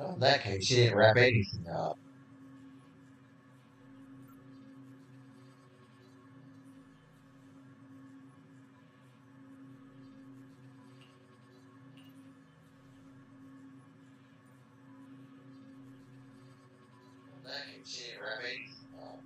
In that case, she didn't wrap anything up. In that case, she didn't wrap anything up.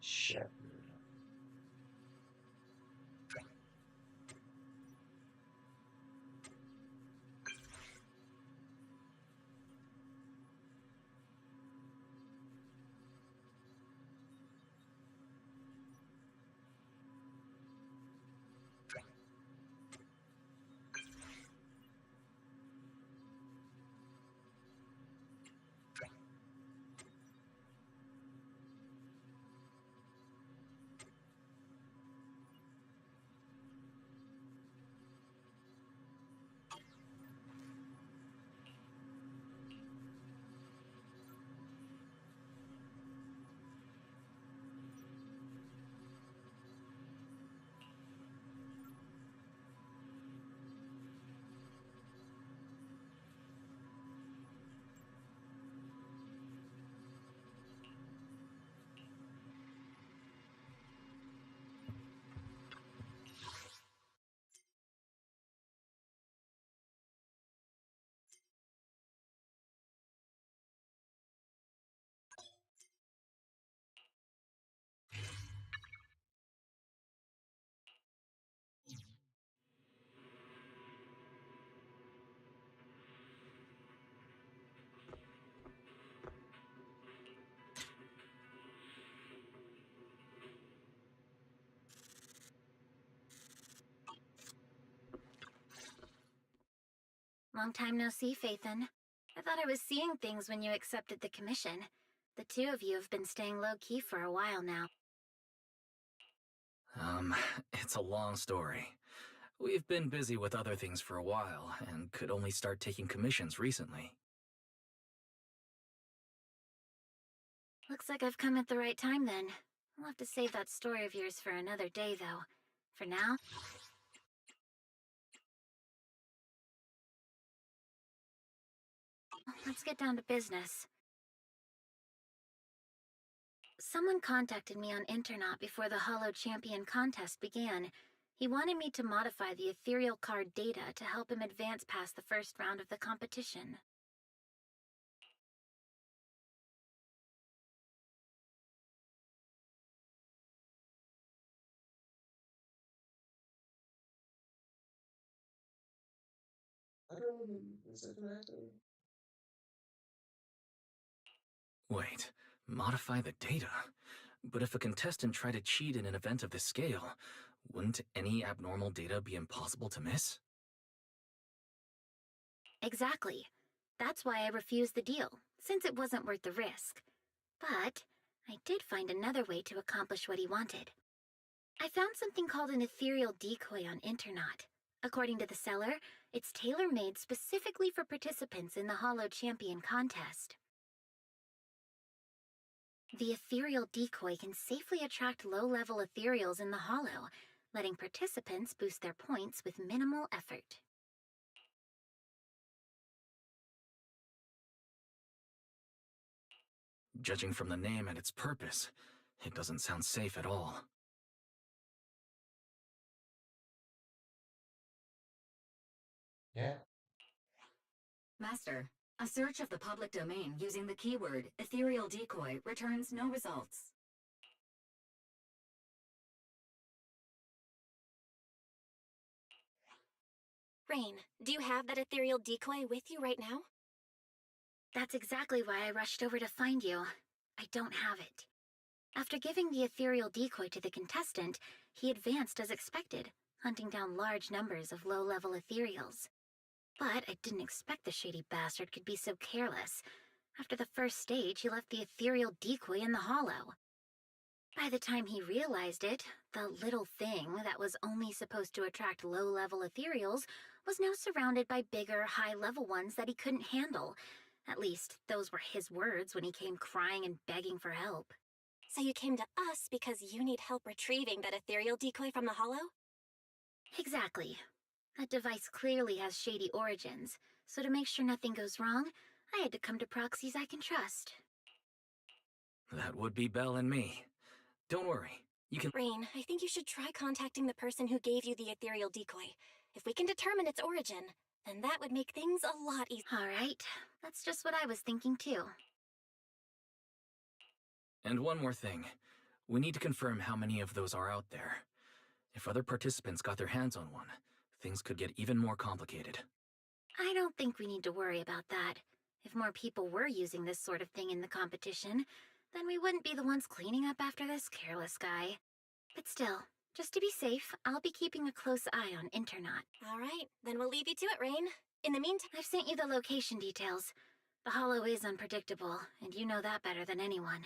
Shit. Long time no see, Phaethon. I thought I was seeing things when you accepted the commission. The two of you have been staying low-key for a while now. Um, it's a long story. We've been busy with other things for a while, and could only start taking commissions recently. Looks like I've come at the right time then. I'll have to save that story of yours for another day, though. For now, let's get down to business. Someone contacted me on Internaut before the Hollow Champion contest began. He wanted me to modify the ethereal card data to help him advance past the first round of the competition. Is it right? Wait, modify the data? But if a contestant tried to cheat in an event of this scale, wouldn't any abnormal data be impossible to miss? Exactly. That's why I refused the deal, since it wasn't worth the risk. But I did find another way to accomplish what he wanted. I found something called an ethereal decoy on Internaut. According to the seller, it's tailor-made specifically for participants in the Hollow Champion contest. The ethereal decoy can safely attract low-level ethereals in the Hollow, letting participants boost their points with minimal effort. Judging from the name and its purpose, it doesn't sound safe at all. Yeah. Master, a search of the public domain using the keyword ethereal decoy returns no results. Rain, do you have that ethereal decoy with you right now? That's exactly why I rushed over to find you. I don't have it. After giving the ethereal decoy to the contestant, he advanced as expected, hunting down large numbers of low-level ethereals. But I didn't expect the shady bastard could be so careless. After the first stage, he left the ethereal decoy in the hollow. By the time he realized it, the little thing that was only supposed to attract low-level ethereals was now surrounded by bigger, high-level ones that he couldn't handle. At least, those were his words when he came crying and begging for help. So you came to us because you need help retrieving that ethereal decoy from the hollow? Exactly. That device clearly has shady origins, so to make sure nothing goes wrong, I had to come to proxies I can trust. That would be Belle and me. Don't worry, you can— Rain, I think you should try contacting the person who gave you the ethereal decoy. If we can determine its origin, then that would make things a lot easier. All right, that's just what I was thinking too. And one more thing. We need to confirm how many of those are out there. If other participants got their hands on one, things could get even more complicated. I don't think we need to worry about that. If more people were using this sort of thing in the competition, then we wouldn't be the ones cleaning up after this careless guy. But still, just to be safe, I'll be keeping a close eye on Internaut. All right, then we'll leave you to it, Rain. In the meantime, I've sent you the location details. The hollow is unpredictable, and you know that better than anyone.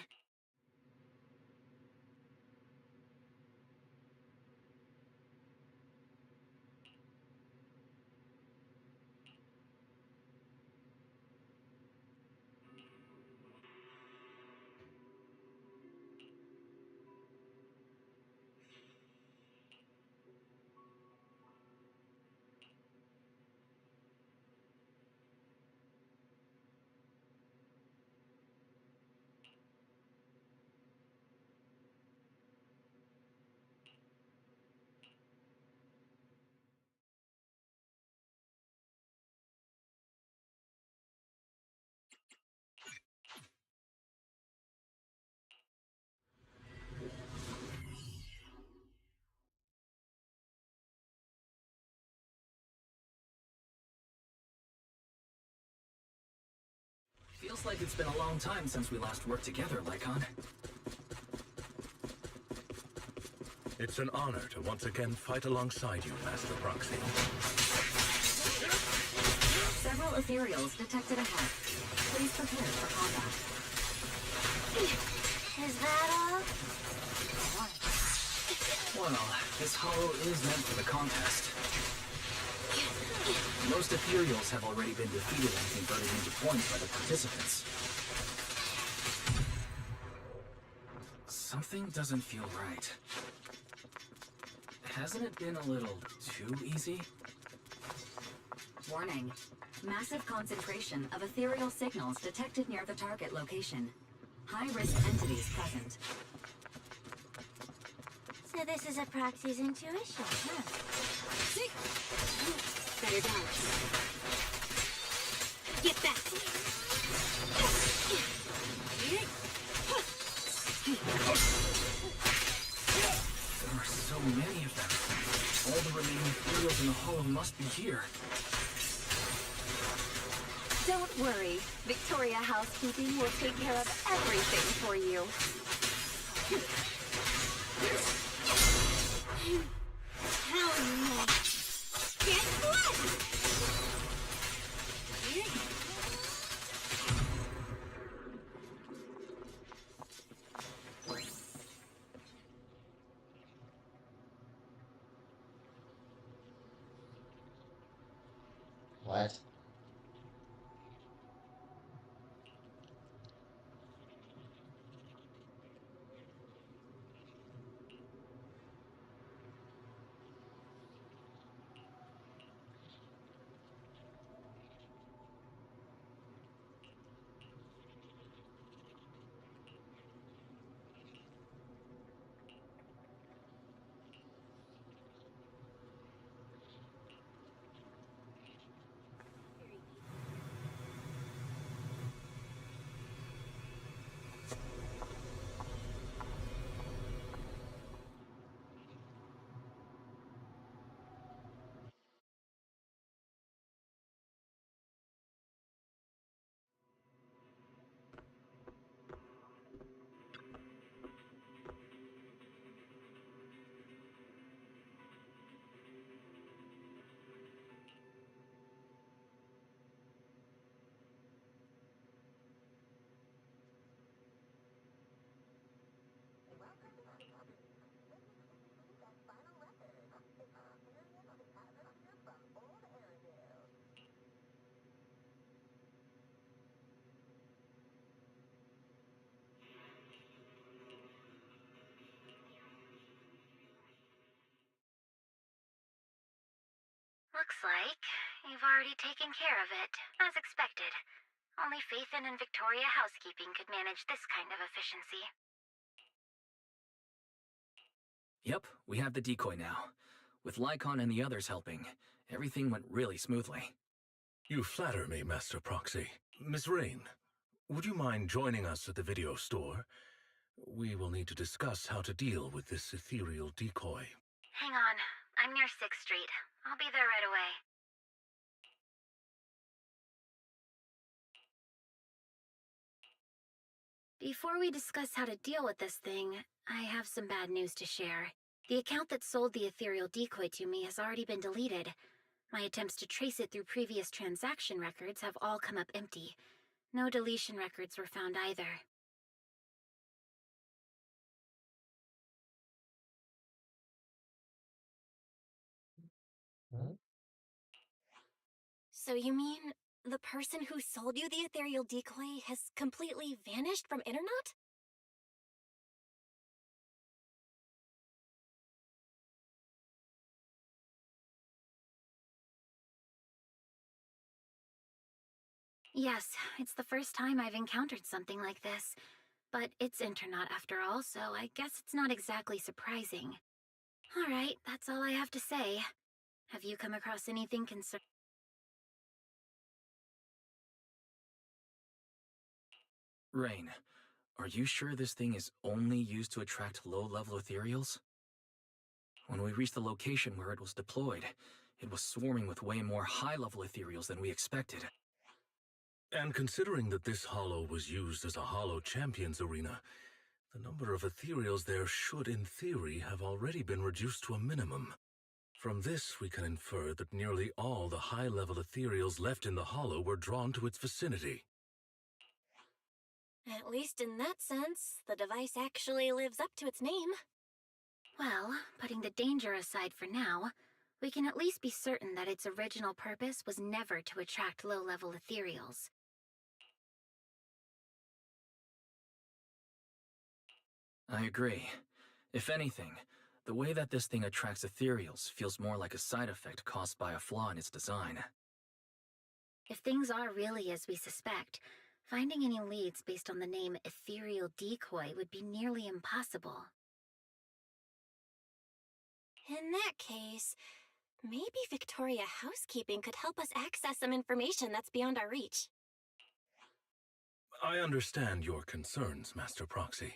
Feels like it's been a long time since we last worked together, Lycon. It's an honor to once again fight alongside you, Master Proxy. Several ethereals detected ahead. Please prepare for combat. Is that all? Well, this hollow is meant for the contest. Most ethereals have already been defeated and converted into points by the participants. Something doesn't feel right. Hasn't it been a little too easy? Warning. Massive concentration of ethereal signals detected near the target location. High-risk entities present. So this is a proxy's intuition, huh? better go. Get back! There are so many of them. All the remaining ethereals in the hollow must be here. Don't worry. Victoria Housekeeping will take care of everything for you. How nice! Get blood! What? Looks like you've already taken care of it, as expected. Only Phaethon and Victoria Housekeeping could manage this kind of efficiency. Yep, we have the decoy now. With Lycon and the others helping, everything went really smoothly. You flatter me, Master Proxy. Miss Rain, would you mind joining us at the video store? We will need to discuss how to deal with this ethereal decoy. Hang on, I'm near 6th Street. I'll be there right away. Before we discuss how to deal with this thing, I have some bad news to share. The account that sold the ethereal decoy to me has already been deleted. My attempts to trace it through previous transaction records have all come up empty. No deletion records were found either. So you mean the person who sold you the ethereal decoy has completely vanished from Internet? Yes, it's the first time I've encountered something like this. But it's Internet after all, so I guess it's not exactly surprising. Alright, that's all I have to say. Have you come across anything concerning? Rain, are you sure this thing is only used to attract low-level ethereals? When we reached the location where it was deployed, it was swarming with way more high-level ethereals than we expected. And considering that this hollow was used as a hollow champions arena, the number of ethereals there should, in theory, have already been reduced to a minimum. From this, we can infer that nearly all the high-level ethereals left in the hollow were drawn to its vicinity. At least in that sense, the device actually lives up to its name. Well, putting the danger aside for now, we can at least be certain that its original purpose was never to attract low-level ethereals. I agree. If anything, the way that this thing attracts ethereals feels more like a side effect caused by a flaw in its design. If things are really as we suspect, finding any leads based on the name Ethereal Decoy would be nearly impossible. In that case, maybe Victoria Housekeeping could help us access some information that's beyond our reach. I understand your concerns, Master Proxy,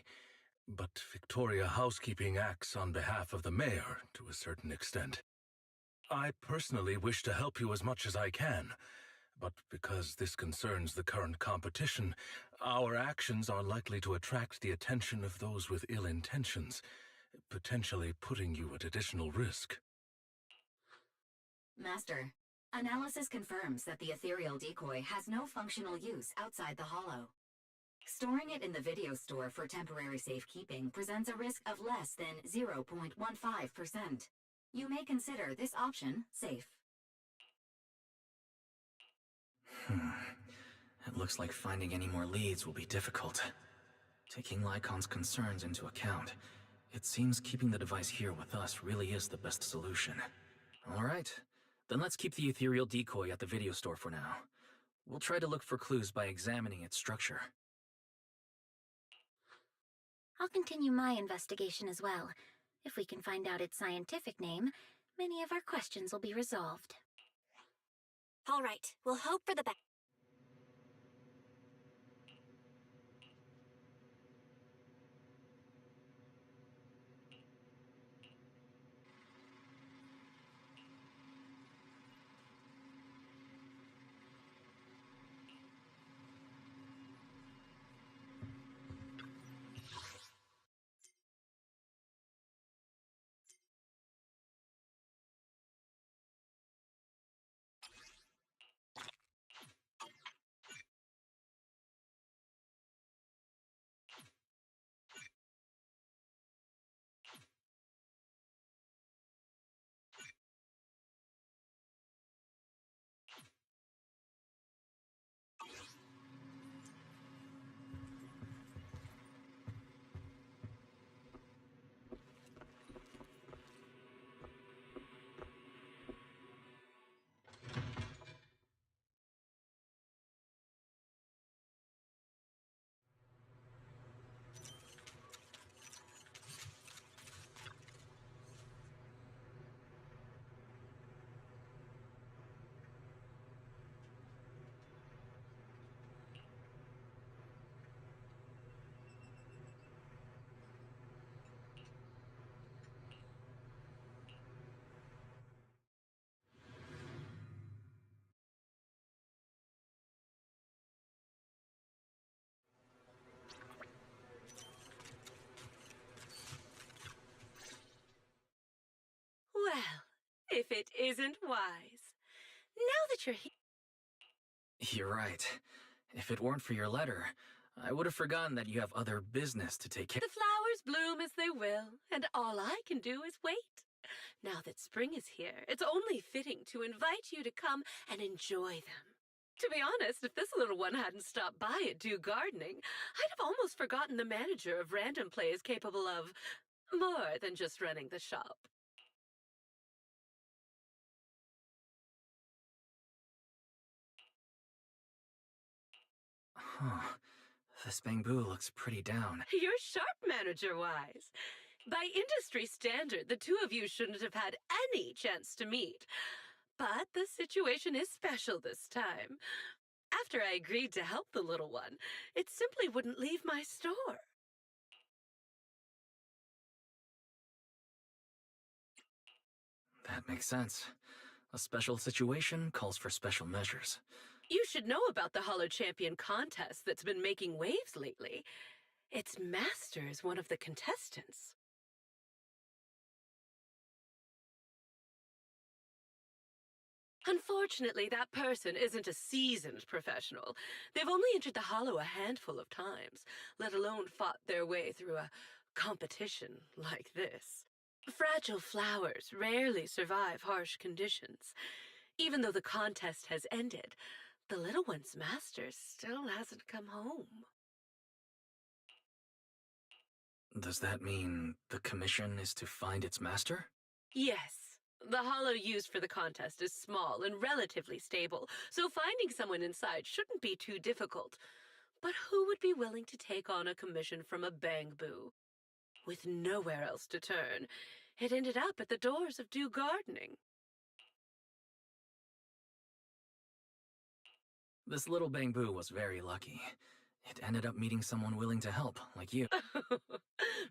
but Victoria Housekeeping acts on behalf of the mayor to a certain extent. I personally wish to help you as much as I can, but because this concerns the current competition, our actions are likely to attract the attention of those with ill intentions, potentially putting you at additional risk. Master, analysis confirms that the ethereal decoy has no functional use outside the hollow. Storing it in the video store for temporary safekeeping presents a risk of less than 0.15%. You may consider this option safe. It looks like finding any more leads will be difficult. Taking Lycon's concerns into account, it seems keeping the device here with us really is the best solution. Alright, then let's keep the ethereal decoy at the video store for now. We'll try to look for clues by examining its structure. I'll continue my investigation as well. If we can find out its scientific name, many of our questions will be resolved. All right, we'll hope for the best. if it isn't wise. Now that you're here... You're right. If it weren't for your letter, I would have forgotten that you have other business to take care The flowers bloom as they will, and all I can do is wait. Now that spring is here, it's only fitting to invite you to come and enjoy them. To be honest, if this little one hadn't stopped by at Do Gardening, I'd have almost forgotten the manager of Random Play is capable of more than just running the shop. Huh. This bamboo looks pretty down. You're sharp, manager-wise. By industry standard, the two of you shouldn't have had any chance to meet. But the situation is special this time. After I agreed to help the little one, it simply wouldn't leave my store. That makes sense. A special situation calls for special measures. You should know about the Hollow Champion contest that's been making waves lately. Its master is one of the contestants. Unfortunately, that person isn't a seasoned professional. They've only entered the Hollow a handful of times, let alone fought their way through a competition like this. Fragile flowers rarely survive harsh conditions. Even though the contest has ended, the little one's master still hasn't come home. Does that mean the commission is to find its master? Yes. The hollow used for the contest is small and relatively stable, so finding someone inside shouldn't be too difficult. But who would be willing to take on a commission from a bamboo? With nowhere else to turn, it ended up at the doors of Do Gardening. This little bamboo was very lucky. It ended up meeting someone willing to help, like you.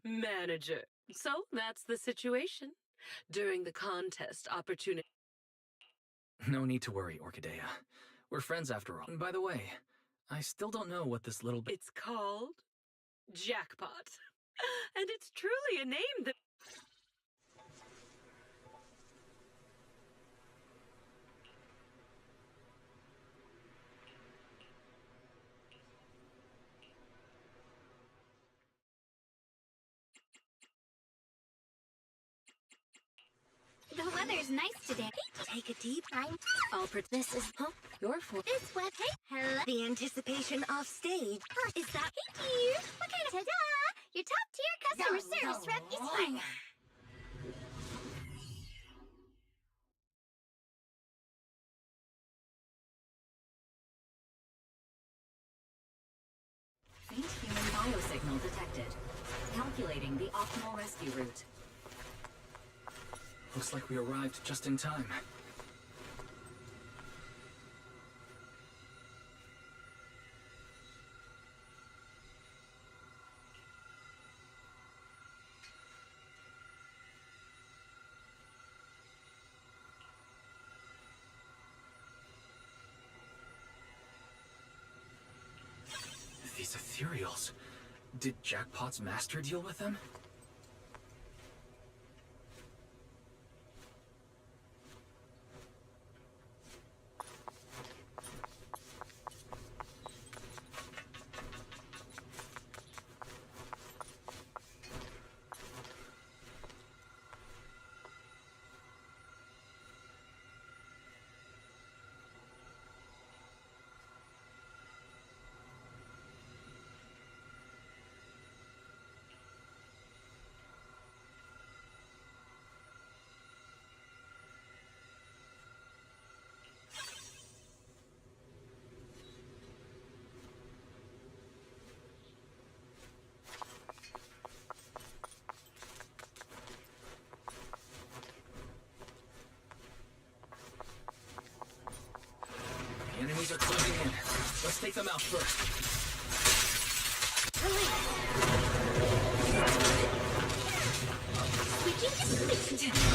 Manager. So that's the situation. During the contest opportunity... No need to worry, Orchidea. We're friends after all. And by the way, I still don't know what this little It's called Jackpot. And it's truly a name that... The weather's nice today. Take a deep I'm This is your fault. this web. Hey, hello. The anticipation off stage. Is that hey dear? What kind of ta-da? Your top tier customer service rep is fine. Faint human biosignal detected. Calculating the optimal rescue route. Looks like we arrived just in time. These ethereals. Did Jackpot's master deal with them? Enemies are closing in. Let's take them out first. Switching to